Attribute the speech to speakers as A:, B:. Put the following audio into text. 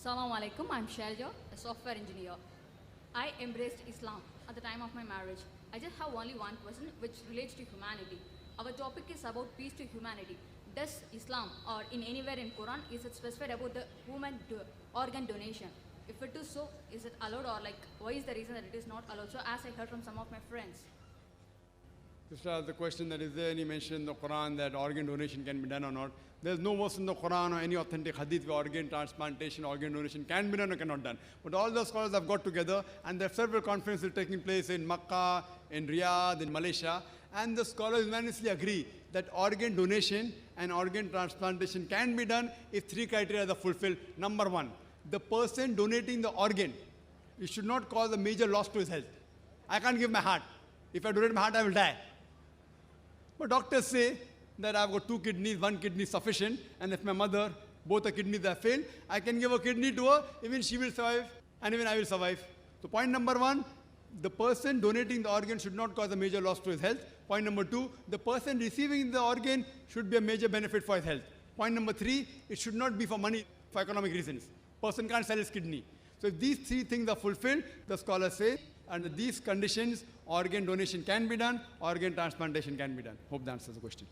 A: Assalamu alaikum, I'm Sharja, a software engineer. I embraced Islam at the time of my marriage. I just have only one question which relates to humanity. Our topic is about peace to humanity. Does Islam or in anywhere in Quran is it specified about the organ donation? If it is so, is it allowed or like why is the reason that it is not allowed? So as I heard from some of my friends.
B: Just as the question that is there, and he mentioned in the Quran that organ donation can be done or not. There's no verse in the Quran or any authentic hadith where organ transplantation, organ donation can be done or cannot done. But all the scholars have got together, and there are several conferences taking place in Makkah, in Riyadh, in Malaysia, and the scholars unanimously agree that organ donation and organ transplantation can be done if three criteria are fulfilled. Number one, the person donating the organ, it should not cause a major loss to his health. I can't give my heart. If I donate my heart, I will die. But doctors say that I've got two kidneys, one kidney is sufficient, and if my mother, both the kidneys have failed, I can give a kidney to her, even she will survive, and even I will survive. So point number one, the person donating the organ should not cause a major loss to his health. Point number two, the person receiving the organ should be a major benefit for his health. Point number three, it should not be for money, for economic reasons. Person can't sell his kidney. So if these three things are fulfilled, the scholars say, under these conditions, organ donation can be done, organ transplantation can be done. Hope that answers the question.